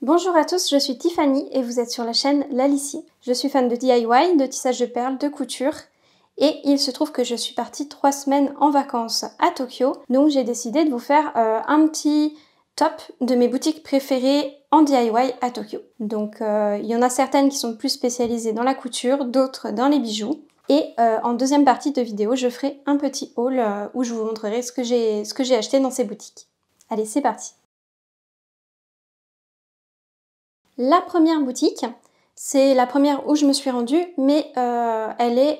Bonjour à tous, je suis Tiffany et vous êtes sur la chaîne Lalicie. Je suis fan de DIY, de tissage de perles, de couture et il se trouve que je suis partie 3 semaines en vacances à Tokyo, donc j'ai décidé de vous faire un petit top de mes boutiques préférées en DIY à Tokyo. Donc il y en a certaines qui sont plus spécialisées dans la couture, d'autres dans les bijoux. Et en deuxième partie de vidéo, je ferai un petit haul où je vous montrerai ce que j'ai acheté dans ces boutiques. Allez, c'est parti! La première boutique, c'est la première où je me suis rendue, mais elle est,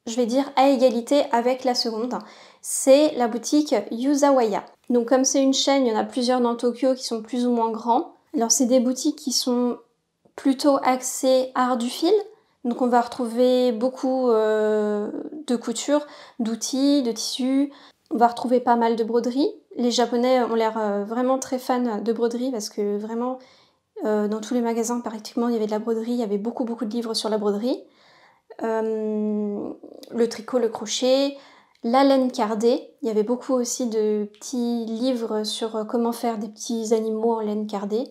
je vais dire, à égalité avec la seconde. C'est la boutique Yuzawaya. Donc comme c'est une chaîne, il y en a plusieurs dans Tokyo qui sont plus ou moins grands. Alors c'est des boutiques qui sont plutôt axées art du fil. Donc on va retrouver beaucoup de couture, d'outils, de tissus. On va retrouver pas mal de broderies. Les Japonais ont l'air vraiment très fans de broderie parce que vraiment... dans tous les magasins, pratiquement, il y avait de la broderie, il y avait beaucoup de livres sur la broderie. Le tricot, le crochet, la laine cardée. Il y avait beaucoup aussi de petits livres sur comment faire des petits animaux en laine cardée.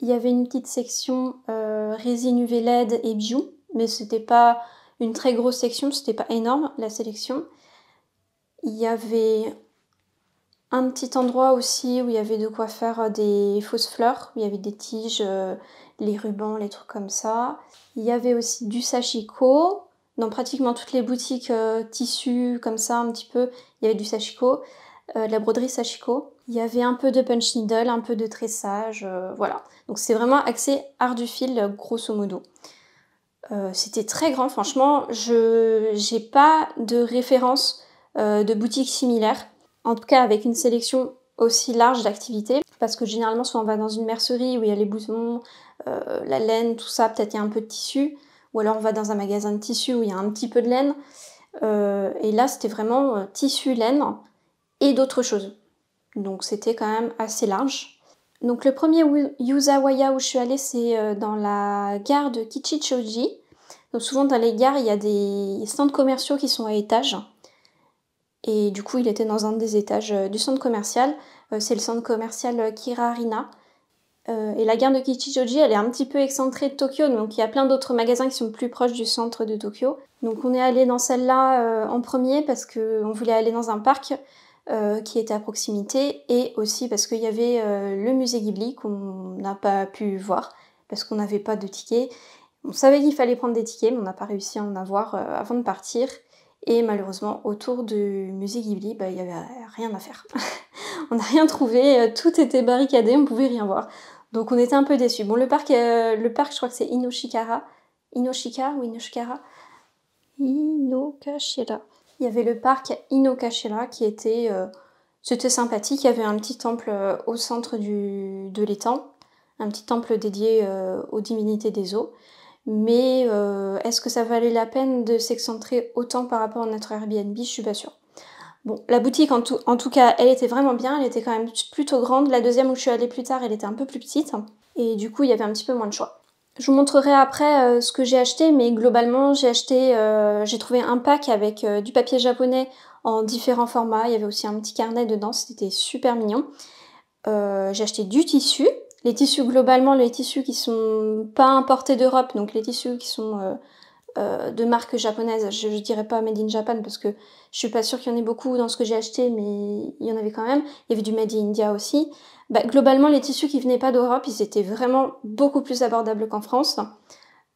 Il y avait une petite section résine UV LED et bijoux, mais c'était pas une très grosse section, c'était pas énorme la sélection. Il y avait un petit endroit aussi où il y avait de quoi faire des fausses fleurs, où il y avait des tiges, les rubans, les trucs comme ça. Il y avait aussi du sashiko. Dans pratiquement toutes les boutiques tissus comme ça un petit peu, il y avait du sashiko, de la broderie sashiko. Il y avait un peu de punch needle, un peu de tressage, voilà. Donc c'est vraiment axé art du fil, grosso modo. C'était très grand, franchement, j'ai pas de référence de boutique similaire. En tout cas avec une sélection aussi large d'activités, parce que généralement soit on va dans une mercerie où il y a les boutons, la laine, tout ça, peut-être il y a un peu de tissu, ou alors on va dans un magasin de tissu où il y a un petit peu de laine, et là c'était vraiment tissu, laine et d'autres choses. Donc c'était quand même assez large. Donc le premier Yuzawaya où je suis allée, c'est dans la gare de Kichichoji. Donc souvent dans les gares, il y a des centres commerciaux qui sont à étages. Et du coup, il était dans un des étages du centre commercial. C'est le centre commercial Kirarina. Et la gare de Kichijoji, elle est un petit peu excentrée de Tokyo, donc il y a plein d'autres magasins qui sont plus proches du centre de Tokyo. Donc on est allé dans celle-là en premier parce qu'on voulait aller dans un parc qui était à proximité, et aussi parce qu'il y avait le musée Ghibli qu'on n'a pas pu voir parce qu'on n'avait pas de ticket. On savait qu'il fallait prendre des tickets, mais on n'a pas réussi à en avoir avant de partir. Et malheureusement, autour du musée Ghibli, il n'y avait rien à faire. On n'a rien trouvé, tout était barricadé, on ne pouvait rien voir. Donc on était un peu déçus. Bon, le parc, je crois que c'est Inoshikara. Inoshika ou Inoshikara Inokashira. Il y avait le parc Inokashira qui était... c'était sympathique, il y avait un petit temple au centre de l'étang. Un petit temple dédié aux divinités des eaux. Mais est-ce que ça valait la peine de s'excentrer autant par rapport à notre Airbnb? Je suis pas sûre. Bon, la boutique en tout cas, elle était vraiment bien, elle était quand même plutôt grande. La deuxième où je suis allée plus tard, elle était un peu plus petite. Et du coup, il y avait un petit peu moins de choix. Je vous montrerai après ce que j'ai acheté, mais globalement, j'ai trouvé un pack avec du papier japonais en différents formats. Il y avait aussi un petit carnet dedans, c'était super mignon. J'ai acheté du tissu. Les tissus, globalement, les tissus qui sont pas importés d'Europe, donc les tissus qui sont de marque japonaise, je dirais pas Made in Japan parce que je suis pas sûre qu'il y en ait beaucoup dans ce que j'ai acheté, mais il y en avait quand même. Il y avait du Made in India aussi. Globalement, les tissus qui venaient pas d'Europe, ils étaient vraiment beaucoup plus abordables qu'en France.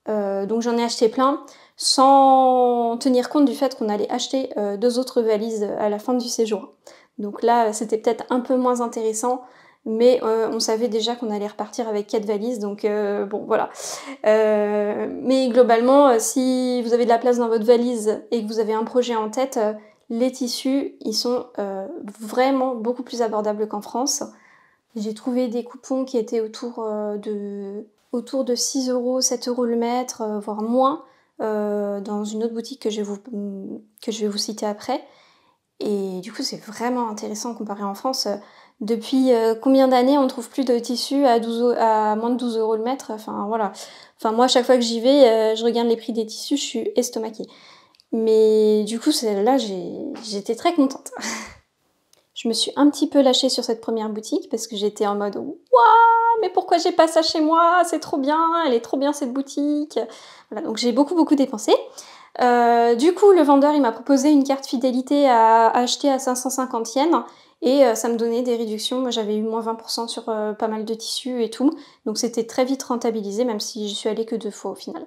Donc j'en ai acheté plein, sans tenir compte du fait qu'on allait acheter 2 autres valises à la fin du séjour. Donc là, c'était peut-être un peu moins intéressant, mais on savait déjà qu'on allait repartir avec 4 valises, donc bon, voilà. Mais globalement, si vous avez de la place dans votre valise et que vous avez un projet en tête, les tissus, ils sont vraiment beaucoup plus abordables qu'en France. J'ai trouvé des coupons qui étaient autour de 6 €, 7 € le mètre, voire moins, dans une autre boutique que je vais vous citer après. Et du coup, c'est vraiment intéressant comparé en France. Depuis combien d'années on ne trouve plus de tissus à moins de 12 € le mètre? Enfin voilà. Enfin moi, à chaque fois que j'y vais, je regarde les prix des tissus, je suis estomaquée. Mais du coup, là, j'étais très contente. Je me suis un petit peu lâchée sur cette première boutique parce que j'étais en mode «Waouh, mais pourquoi j'ai pas ça chez moi? C'est trop bien, elle est trop bien cette boutique!» Voilà, donc j'ai beaucoup dépensé. Du coup, le vendeur, il m'a proposé une carte fidélité à acheter à 550 yens et ça me donnait des réductions. Moi, j'avais eu moins 20% sur pas mal de tissus et tout. Donc c'était très vite rentabilisé, même si j'y suis allée que 2 fois au final.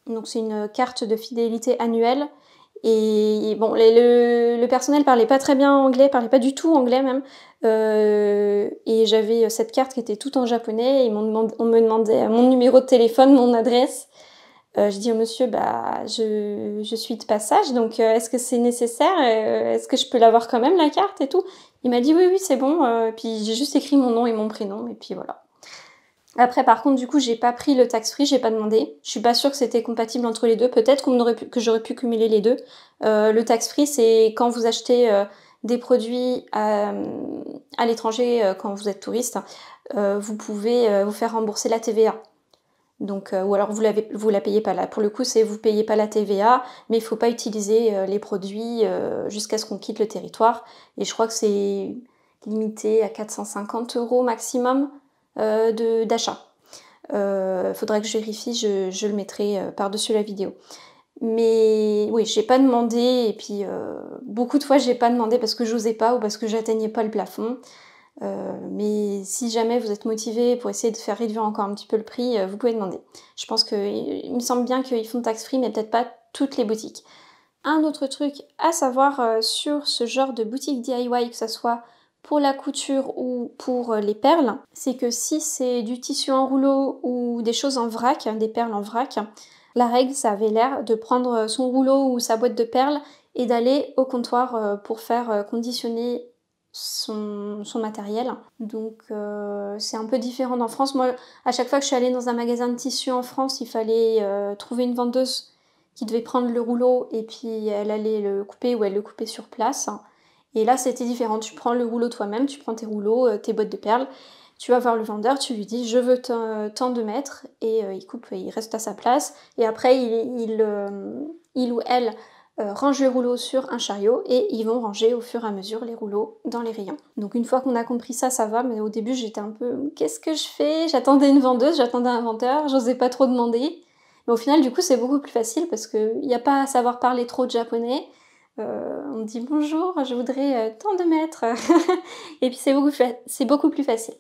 Donc c'est une carte de fidélité annuelle. Et bon, le personnel parlait pas très bien anglais, parlait pas du tout anglais même. Et j'avais cette carte qui était toute en japonais. Et on me demandait mon numéro de téléphone, mon adresse. Je dis au monsieur, bah, je suis de passage, donc est-ce que c'est nécessaire? Est-ce que je peux l'avoir quand même, la carte et tout? Il m'a dit oui, c'est bon. Puis j'ai juste écrit mon nom et mon prénom, et puis voilà. Après, par contre, du coup, j'ai pas pris le tax-free, j'ai pas demandé. Je suis pas sûre que c'était compatible entre les deux. Peut-être que j'aurais pu cumuler les deux. Le tax-free, c'est quand vous achetez des produits à l'étranger, quand vous êtes touriste, vous pouvez vous faire rembourser la TVA. Donc, ou alors vous la payez pas là. Pour le coup, c'est vous payez pas la TVA, mais il faut pas utiliser les produits jusqu'à ce qu'on quitte le territoire. Et je crois que c'est limité à 450 € maximum d'achat. Faudrait que je vérifie, je le mettrai par-dessus la vidéo. Mais oui, j'ai pas demandé, et puis beaucoup de fois j'ai pas demandé parce que j'osais pas ou parce que j'atteignais pas le plafond. Mais si jamais vous êtes motivé pour essayer de faire réduire encore un petit peu le prix, vous pouvez demander. Je pense il me semble bien qu'ils font tax free, mais peut-être pas toutes les boutiques. Un autre truc à savoir sur ce genre de boutique DIY, que ce soit pour la couture ou pour les perles, c'est que si c'est du tissu en rouleau ou des choses en vrac, des perles en vrac, la règle, ça avait l'air de prendre son rouleau ou sa boîte de perles et d'aller au comptoir pour faire conditionner son matériel. Donc c'est un peu différent en France. Moi, à chaque fois que je suis allée dans un magasin de tissus en France, il fallait trouver une vendeuse qui devait prendre le rouleau et puis elle allait le couper ou elle le coupait sur place. Et là, c'était différent. Tu prends le rouleau toi-même, tu prends tes rouleaux, tes boîtes de perles, tu vas voir le vendeur, tu lui dis je veux tant de mètres et il coupe, il reste à sa place. Et après, il ou elle range les rouleaux sur un chariot et ils vont ranger au fur et à mesure les rouleaux dans les rayons. Donc une fois qu'on a compris ça, ça va, mais au début j'étais un peu qu'est-ce que je fais? J'attendais une vendeuse, j'attendais un vendeur, j'osais pas trop demander. Mais au final, du coup, c'est beaucoup plus facile parce qu'il n'y a pas à savoir parler trop de japonais. On dit bonjour, je voudrais tant de mètres. Et puis c'est beaucoup plus facile.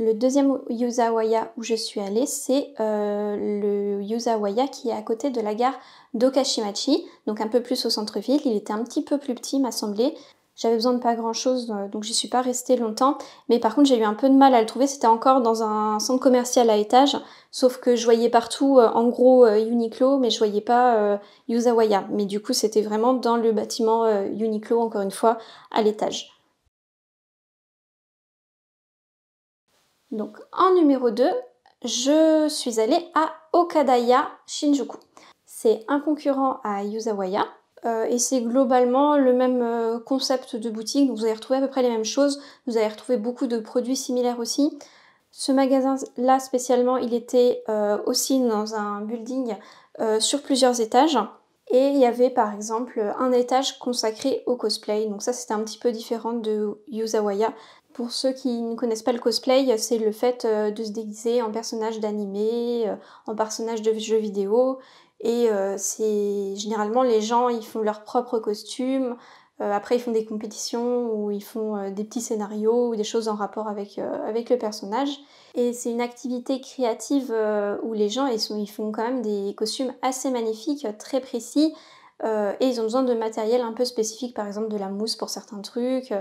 Le deuxième Yuzawaya où je suis allée, c'est le Yuzawaya qui est à côté de la gare d'Okashimachi, donc un peu plus au centre-ville. Il était un petit peu plus petit, m'a semblé. J'avais besoin de pas grand-chose, donc j'y suis pas restée longtemps. Mais par contre, j'ai eu un peu de mal à le trouver. C'était encore dans un centre commercial à étage, sauf que je voyais partout, en gros, Uniqlo, mais je voyais pas Yuzawaya. Mais du coup, c'était vraiment dans le bâtiment Uniqlo, encore une fois, à l'étage. Donc en numéro 2, je suis allée à Okadaya Shinjuku. C'est un concurrent à Yuzawaya et c'est globalement le même concept de boutique, donc vous allez retrouver à peu près les mêmes choses, vous allez retrouver beaucoup de produits similaires aussi. Ce magasin-là spécialement, il était aussi dans un building sur plusieurs étages. Et il y avait par exemple un étage consacré au cosplay, donc ça c'était un petit peu différent de Yuzawaya. Pour ceux qui ne connaissent pas le cosplay, c'est le fait de se déguiser en personnage d'animé, en personnage de jeux vidéo, et c'est généralement les gens ils font leur propre costume, après ils font des compétitions où ils font des petits scénarios ou des choses en rapport avec le personnage. Et c'est une activité créative où les gens ils font quand même des costumes assez magnifiques, très précis, et ils ont besoin de matériel un peu spécifique, par exemple de la mousse pour certains trucs,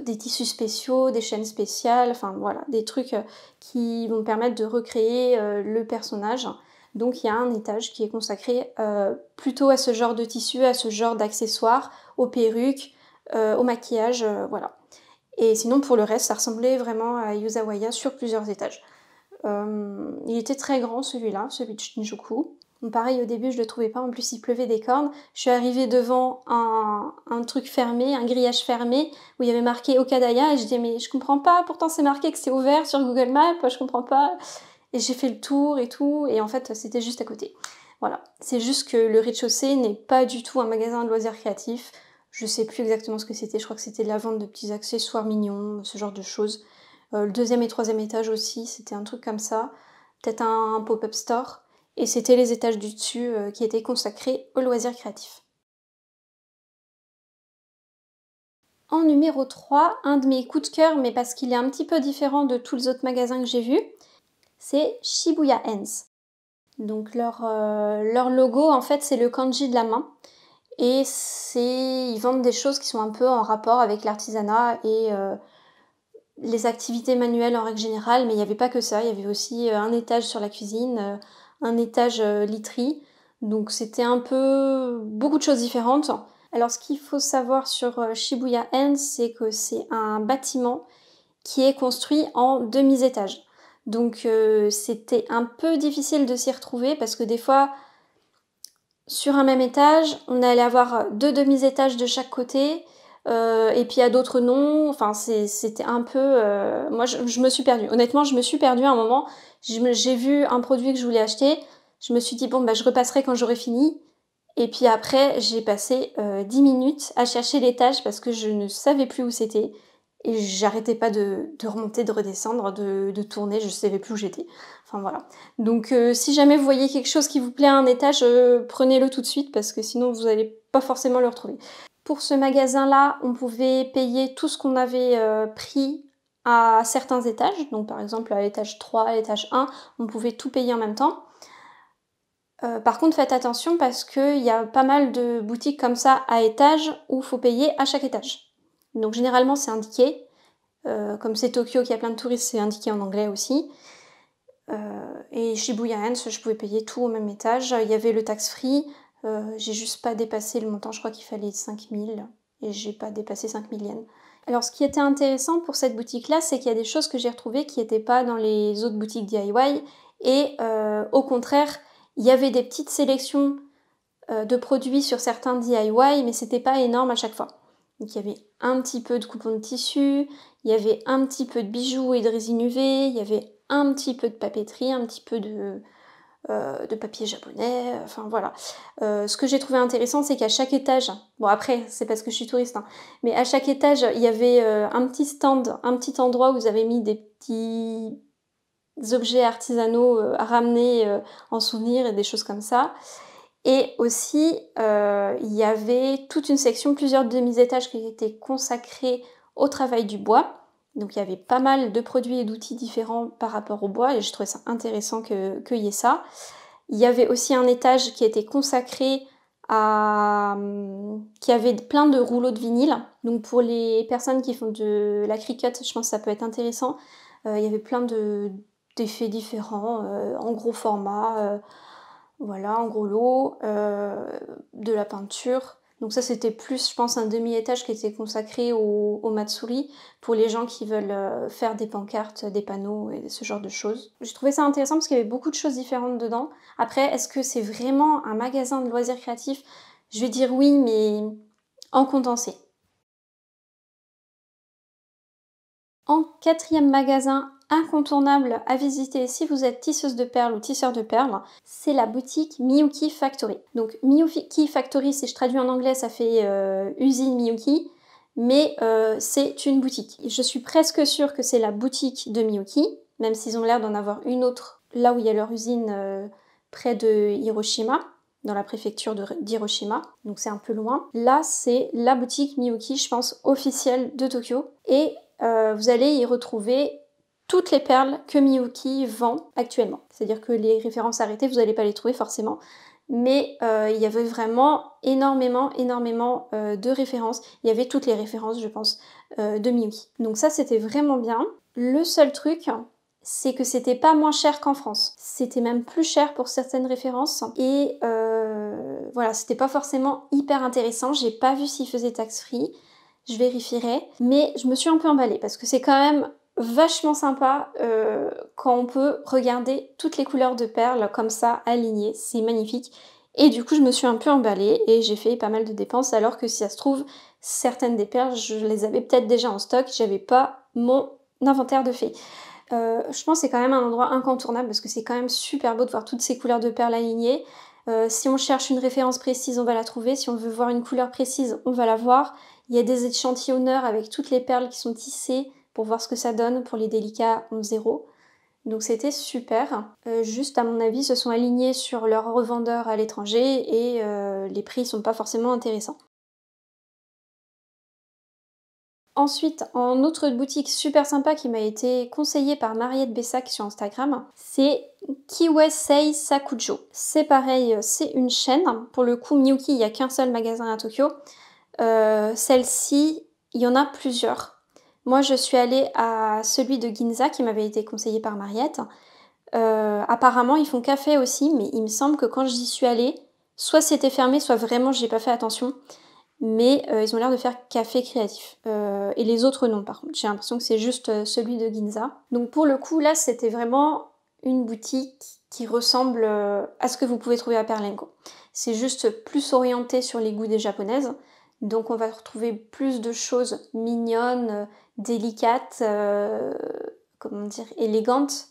des tissus spéciaux, des chaînes spéciales, enfin voilà, des trucs qui vont permettre de recréer le personnage. Donc il y a un étage qui est consacré plutôt à ce genre de tissu, à ce genre d'accessoires, aux perruques, au maquillage, voilà. Et sinon pour le reste, ça ressemblait vraiment à Yuzawaya sur plusieurs étages. Il était très grand celui-là, celui de Shinjuku. Donc pareil, au début je le trouvais pas, en plus il pleuvait des cornes. Je suis arrivée devant un truc fermé, un grillage fermé, où il y avait marqué Okadaya, et je dis mais je comprends pas, pourtant c'est marqué que c'est ouvert sur Google Maps, je comprends pas. Et j'ai fait le tour et tout, et en fait c'était juste à côté. Voilà, c'est juste que le rez-de-chaussée n'est pas du tout un magasin de loisirs créatifs. Je sais plus exactement ce que c'était, je crois que c'était de la vente de petits accessoires mignons, ce genre de choses. Le deuxième et troisième étage aussi, c'était un truc comme ça. Peut-être un pop-up store. Et c'était les étages du dessus qui étaient consacrés aux loisirs créatifs. En numéro 3, un de mes coups de cœur, mais parce qu'il est un petit peu différent de tous les autres magasins que j'ai vus, c'est Shibuya Ends. Donc leur logo, en fait, c'est le kanji de la main. Et ils vendent des choses qui sont un peu en rapport avec l'artisanat et les activités manuelles en règle générale, mais il n'y avait pas que ça, il y avait aussi un étage sur la cuisine, un étage literie, donc c'était un peu beaucoup de choses différentes. Alors ce qu'il faut savoir sur Shibuya End, c'est que c'est un bâtiment qui est construit en demi-étage. Donc c'était un peu difficile de s'y retrouver parce que des fois, sur un même étage, on allait avoir 2 demi-étages de chaque côté, et puis à d'autres non, enfin c'était un peu... Moi je me suis perdue, honnêtement je me suis perdue à un moment, j'ai vu un produit que je voulais acheter, je me suis dit bon bah je repasserai quand j'aurai fini, et puis après j'ai passé 10 minutes à chercher l'étage parce que je ne savais plus où c'était, et j'arrêtais pas de remonter, de redescendre, de tourner, je savais plus où j'étais. Enfin voilà. Donc si jamais vous voyez quelque chose qui vous plaît à un étage, prenez-le tout de suite parce que sinon vous n'allez pas forcément le retrouver. Pour ce magasin-là, on pouvait payer tout ce qu'on avait pris à certains étages. Donc par exemple à l'étage 3, à l'étage 1, on pouvait tout payer en même temps. Par contre faites attention parce qu'il y a pas mal de boutiques comme ça à étage où il faut payer à chaque étage. Donc généralement c'est indiqué. Comme c'est Tokyo qui a plein de touristes, c'est indiqué en anglais aussi. Et Shibuya Ends, je pouvais payer tout au même étage. Il y avait le tax-free, j'ai juste pas dépassé le montant, je crois qu'il fallait 5000 et j'ai pas dépassé 5000 yens. Alors ce qui était intéressant pour cette boutique-là, c'est qu'il y a des choses que j'ai retrouvées qui n'étaient pas dans les autres boutiques DIY et au contraire, il y avait des petites sélections de produits sur certains DIY, mais c'était pas énorme à chaque fois. Donc il y avait un petit peu de coupons de tissu, il y avait un petit peu de bijoux et de résine UV, il y avait un petit peu de papeterie, un petit peu de papier japonais, enfin voilà. Ce que j'ai trouvé intéressant, c'est qu'à chaque étage, bon après c'est parce que je suis touriste, hein, mais à chaque étage, il y avait un petit stand, un petit endroit où vous avez mis des petits objets artisanaux à ramener en souvenir et des choses comme ça. Et aussi, il y avait toute une section, plusieurs demi-étages qui étaient consacrés au travail du bois. Donc il y avait pas mal de produits et d'outils différents par rapport au bois et je trouvais ça intéressant qu'il y ait ça. Il y avait aussi un étage qui était consacré qui avait plein de rouleaux de vinyle. Donc pour les personnes qui font de la cricut, je pense que ça peut être intéressant. Il y avait plein d'effets différents, en gros format, voilà, en gros lot, de la peinture. Donc ça c'était plus, je pense, un demi-étage qui était consacré au matsuri pour les gens qui veulent faire des pancartes, des panneaux et ce genre de choses. J'ai trouvé ça intéressant parce qu'il y avait beaucoup de choses différentes dedans. Après, est-ce que c'est vraiment un magasin de loisirs créatifs? Je vais dire oui, mais en condensé. En quatrième magasin incontournable à visiter si vous êtes tisseuse de perles ou tisseur de perles, c'est la boutique Miyuki Factory. Donc Miyuki Factory, si je traduis en anglais, ça fait usine Miyuki, mais c'est une boutique. Je suis presque sûre que c'est la boutique de Miyuki, même s'ils ont l'air d'en avoir une autre là où il y a leur usine près de Hiroshima, dans la préfecture d'Hiroshima, donc c'est un peu loin. Là, c'est la boutique Miyuki, je pense, officielle de Tokyo, et vous allez y retrouver toutes les perles que Miyuki vend actuellement. C'est-à-dire que les références arrêtées, vous n'allez pas les trouver forcément, mais il y avait vraiment énormément de références. Il y avait toutes les références, je pense, de Miyuki. Donc ça, c'était vraiment bien. Le seul truc, c'est que c'était pas moins cher qu'en France. C'était même plus cher pour certaines références. Et voilà, c'était pas forcément hyper intéressant. J'ai pas vu s'ils faisaient tax-free. Je vérifierai. Mais je me suis un peu emballée parce que c'est quand même vachement sympa quand on peut regarder toutes les couleurs de perles comme ça alignées. C'est magnifique. Et du coup, je me suis un peu emballée et j'ai fait pas mal de dépenses alors que si ça se trouve, certaines des perles, je les avais peut-être déjà en stock. J'avais pas mon inventaire de fait. Je pense que c'est quand même un endroit incontournable parce que c'est quand même super beau de voir toutes ces couleurs de perles alignées. Si on cherche une référence précise, on va la trouver. Si on veut voir une couleur précise, on va la voir. Il y a des échantillonneurs avec toutes les perles qui sont tissées pour voir ce que ça donne pour les délicats 11-0. Donc c'était super. Juste à mon avis, ils se sont alignés sur leurs revendeurs à l'étranger et les prix sont pas forcément intéressants. Ensuite, en autre boutique super sympa qui m'a été conseillée par Mariette Bessac sur Instagram, c'est Kiwesei Sakujo. C'est pareil, c'est une chaîne. Pour le coup, Miyuki, il n'y a qu'un seul magasin à Tokyo. Celle-ci, il y en a plusieurs. Moi, je suis allée à celui de Ginza qui m'avait été conseillé par Mariette. Apparemment, ils font café aussi, mais il me semble que quand j'y suis allée, soit c'était fermé, soit vraiment j'ai pas fait attention. Mais ils ont l'air de faire café créatif. Et les autres non par contre. J'ai l'impression que c'est juste celui de Ginza. Donc pour le coup là c'était vraiment une boutique qui ressemble à ce que vous pouvez trouver à Perlenko. C'est juste plus orienté sur les goûts des japonaises. Donc on va retrouver plus de choses mignonnes, délicates, comment dire, élégantes.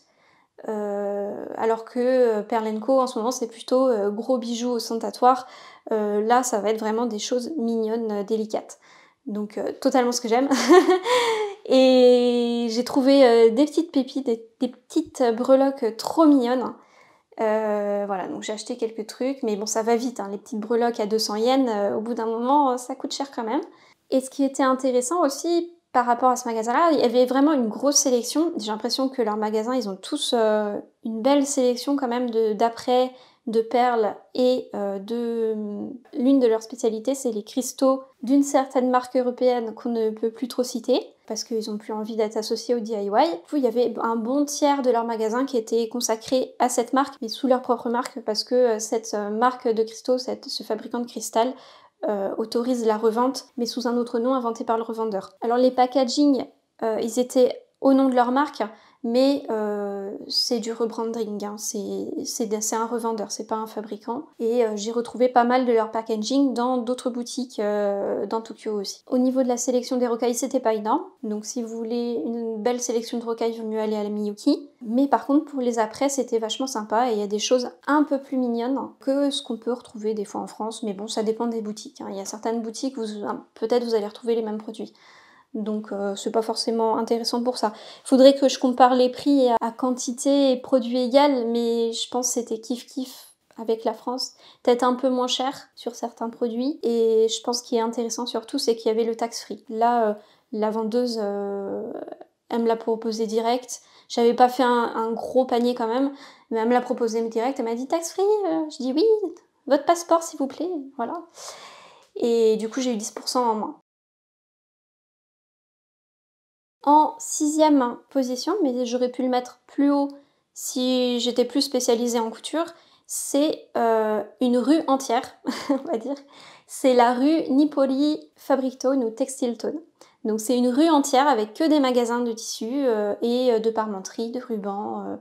Alors que Perlenko en ce moment c'est plutôt gros bijoux ostentatoires. Là ça va être vraiment des choses mignonnes, délicates. Donc totalement ce que j'aime. Et j'ai trouvé des petites pépites, des petites breloques trop mignonnes. Voilà, donc j'ai acheté quelques trucs, mais bon ça va vite, hein, les petites breloques à 200 yens, au bout d'un moment ça coûte cher quand même. Et ce qui était intéressant aussi par rapport à ce magasin-là, il y avait vraiment une grosse sélection. J'ai l'impression que leurs magasins, ils ont tous une belle sélection quand même d'apprêts, de perles et l'une de leurs spécialités, c'est les cristaux d'une certaine marque européenne qu'on ne peut plus trop citer parce qu'ils ont plus envie d'être associés au DIY. Du coup, il y avait un bon tiers de leur magasin qui était consacré à cette marque, mais sous leur propre marque parce que cette marque de cristaux, ce fabricant de cristal, autorise la revente, mais sous un autre nom inventé par le revendeur. Alors les packaging, ils étaient au nom de leur marque, mais c'est du rebranding, hein. C'est un revendeur, c'est pas un fabricant. Et j'ai retrouvé pas mal de leur packaging dans d'autres boutiques dans Tokyo aussi. Au niveau de la sélection des rocailles, c'était pas énorme, donc si vous voulez une belle sélection de rocailles, il vaut mieux aller à la Miyuki. Mais par contre, pour les apprêts, c'était vachement sympa et il y a des choses un peu plus mignonnes que ce qu'on peut retrouver des fois en France, mais bon, ça dépend des boutiques, hein. Il y a certaines boutiques où peut-être vous allez retrouver les mêmes produits. Donc c'est pas forcément intéressant pour ça. Faudrait que je compare les prix à quantité et produit égal, mais je pense que c'était kiff-kiff avec la France. Peut-être un peu moins cher sur certains produits. Et je pense qu'il est intéressant surtout, c'est qu'il y avait le tax-free. Là, la vendeuse, elle me l'a proposé direct. J'avais pas fait un gros panier quand même, mais elle me l'a proposé direct. Elle m'a dit tax-free. Je dis oui, votre passeport s'il vous plaît. Voilà. Et du coup, j'ai eu 10% en moins. En 6e position, mais j'aurais pu le mettre plus haut si j'étais plus spécialisée en couture, c'est une rue entière, on va dire. C'est la rue Nippori Fabric Tone ou Textile Tone. Donc c'est une rue entière avec que des magasins de tissus et de parmenterie, de rubans,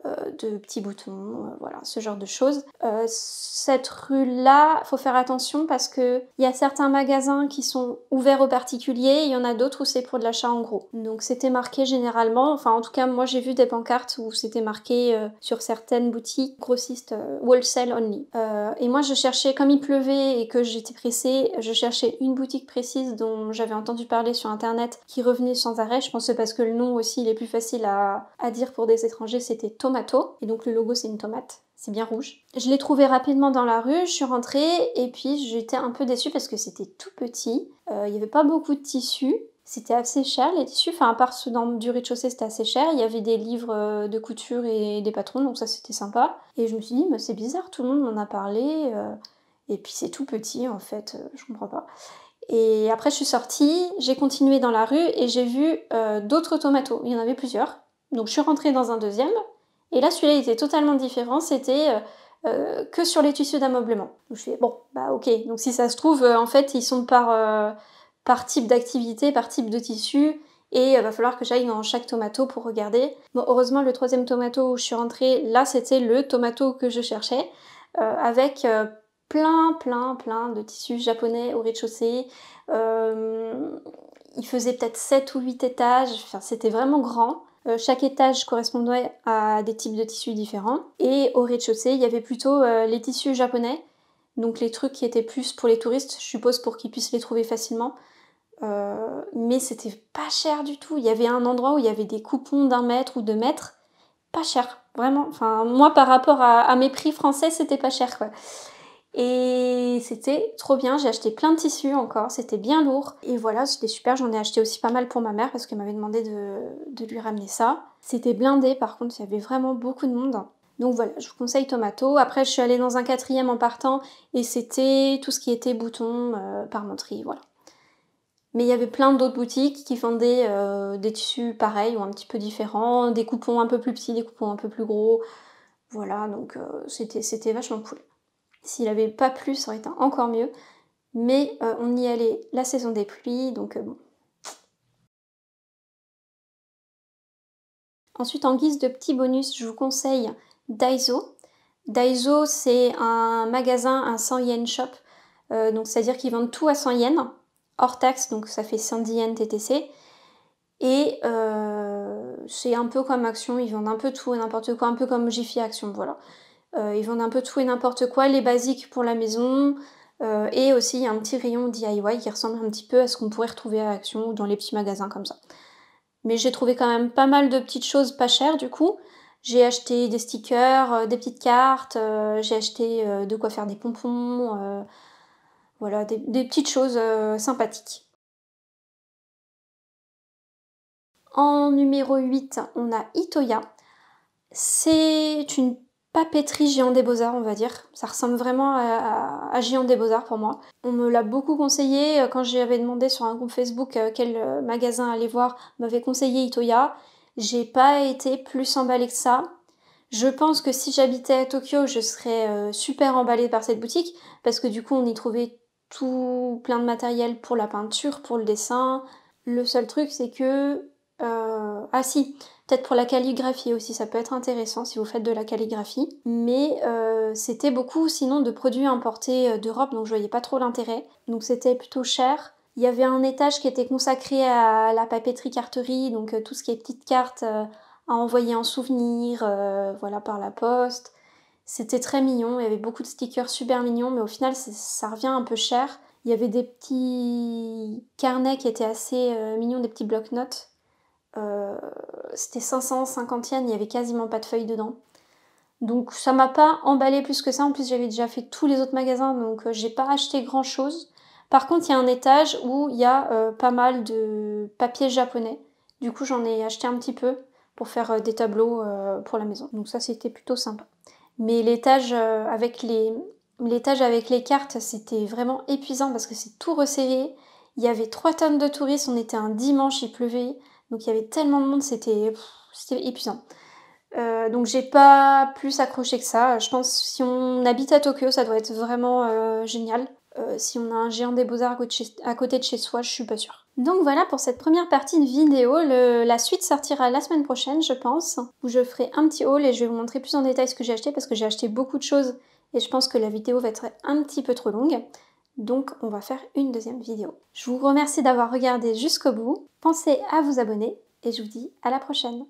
de petits boutons, voilà, ce genre de choses. Cette rue-là, faut faire attention parce que il y a certains magasins qui sont ouverts aux particuliers, il y en a d'autres où c'est pour de l'achat en gros. Donc c'était marqué généralement, enfin en tout cas moi j'ai vu des pancartes où c'était marqué sur certaines boutiques grossistes wholesale only. Et moi je cherchais, comme il pleuvait et que j'étais pressée, je cherchais une boutique précise dont j'avais entendu parler sur internet qui revenait sans arrêt. Je pense que parce que le nom aussi il est plus facile à dire pour des étrangers, c'était Tomato, et donc le logo c'est une tomate, c'est bien rouge. Je l'ai trouvé rapidement dans la rue, je suis rentrée et puis j'étais un peu déçue parce que c'était tout petit, il n'y avait pas beaucoup de tissus, c'était assez cher les tissus, enfin à part ceux du rez-de-chaussée c'était assez cher, il y avait des livres de couture et des patrons donc ça c'était sympa. Et je me suis dit mais c'est bizarre, tout le monde m'en a parlé, et puis c'est tout petit en fait, je comprends pas. Et après je suis sortie, j'ai continué dans la rue et j'ai vu d'autres tomatos, il y en avait plusieurs. Donc je suis rentrée dans un deuxième, et là celui-là était totalement différent, c'était que sur les tissus d'ameublement. Donc je fais bon, bah ok, donc si ça se trouve, en fait ils sont par type d'activité, par type de tissu, et va falloir que j'aille dans chaque tomato pour regarder. Bon, heureusement le troisième tomato où je suis rentrée, là c'était le tomato que je cherchais, avec plein de tissus japonais au rez-de-chaussée. Il faisait peut-être 7 ou 8 étages, enfin, c'était vraiment grand. Chaque étage correspondait à des types de tissus différents. Et au rez-de-chaussée, il y avait plutôt les tissus japonais, donc les trucs qui étaient plus pour les touristes, je suppose pour qu'ils puissent les trouver facilement. Mais c'était pas cher du tout. Il y avait un endroit où il y avait des coupons d'1 mètre ou 2 mètres. Pas cher, vraiment. Enfin, moi, par rapport à mes prix français, c'était pas cher, quoi. Et c'était trop bien, j'ai acheté plein de tissus encore, c'était bien lourd. Et voilà, c'était super, j'en ai acheté aussi pas mal pour ma mère parce qu'elle m'avait demandé de lui ramener ça. C'était blindé, par contre, il y avait vraiment beaucoup de monde. Donc voilà, je vous conseille Tomato. Après, je suis allée dans un 4e en partant et c'était tout ce qui était boutons, parmenterie, voilà. Mais il y avait plein d'autres boutiques qui vendaient des tissus pareils ou un petit peu différents, des coupons un peu plus petits, des coupons un peu plus gros. Voilà, donc c'était vachement cool. S'il avait pas plu, ça aurait été encore mieux. Mais on y allait la saison des pluies, donc bon. Ensuite, en guise de petit bonus, je vous conseille Daiso. Daiso, c'est un magasin, un 100 yen shop. Donc c'est-à-dire qu'ils vendent tout à 100 yens, hors taxe, donc ça fait 110 yens TTC. Et c'est un peu comme Action, ils vendent un peu tout et n'importe quoi, un peu comme Jiffy Action, voilà. Ils vendent un peu tout et n'importe quoi, les basiques pour la maison, et aussi il y a un petit rayon DIY qui ressemble un petit peu à ce qu'on pourrait retrouver à Action ou dans les petits magasins comme ça. Mais j'ai trouvé quand même pas mal de petites choses pas chères du coup. J'ai acheté des stickers, des petites cartes, j'ai acheté de quoi faire des pompons, voilà, des petites choses sympathiques. En numéro 8, on a Itoya. C'est une papeterie Géant des Beaux-Arts, on va dire. Ça ressemble vraiment à Géant des Beaux-Arts pour moi. On me l'a beaucoup conseillé quand j'avais demandé sur un groupe Facebook quel magasin aller voir. On m'avait conseillé Itoya. J'ai pas été plus emballée que ça. Je pense que si j'habitais à Tokyo, je serais super emballée par cette boutique parce que du coup, on y trouvait tout plein de matériel pour la peinture, pour le dessin. Le seul truc, c'est que... Ah si, peut-être pour la calligraphie aussi, ça peut être intéressant si vous faites de la calligraphie. Mais c'était beaucoup sinon de produits importés d'Europe, donc je voyais pas trop l'intérêt. Donc c'était plutôt cher. Il y avait un étage qui était consacré à la papeterie carterie, donc tout ce qui est petites cartes à envoyer en souvenir, voilà, par la poste. C'était très mignon, il y avait beaucoup de stickers super mignons, mais au final ça revient un peu cher. Il y avait des petits carnets qui étaient assez mignons, des petits bloc-notes. C'était 550 yens, il n'y avait quasiment pas de feuilles dedans. Donc ça m'a pas emballé plus que ça, en plus j'avais déjà fait tous les autres magasins, donc j'ai pas acheté grand chose. Par contre il y a un étage où il y a pas mal de papier japonais, du coup j'en ai acheté un petit peu pour faire des tableaux pour la maison, donc ça c'était plutôt sympa. Mais l'étage avec les cartes, c'était vraiment épuisant parce que c'est tout resserré. Il y avait 3 tonnes de touristes, on était un dimanche, il pleuvait, donc il y avait tellement de monde, c'était épuisant. Donc j'ai pas plus accroché que ça. Je pense que si on habite à Tokyo, ça doit être vraiment génial. Si on a un Géant des Beaux-Arts à côté de chez soi, je suis pas sûre. Donc voilà pour cette première partie de vidéo. La suite sortira la semaine prochaine, je pense, où je ferai un petit haul et je vais vous montrer plus en détail ce que j'ai acheté parce que j'ai acheté beaucoup de choses et je pense que la vidéo va être un petit peu trop longue. Donc on va faire une deuxième vidéo. Je vous remercie d'avoir regardé jusqu'au bout. Pensez à vous abonner et je vous dis à la prochaine.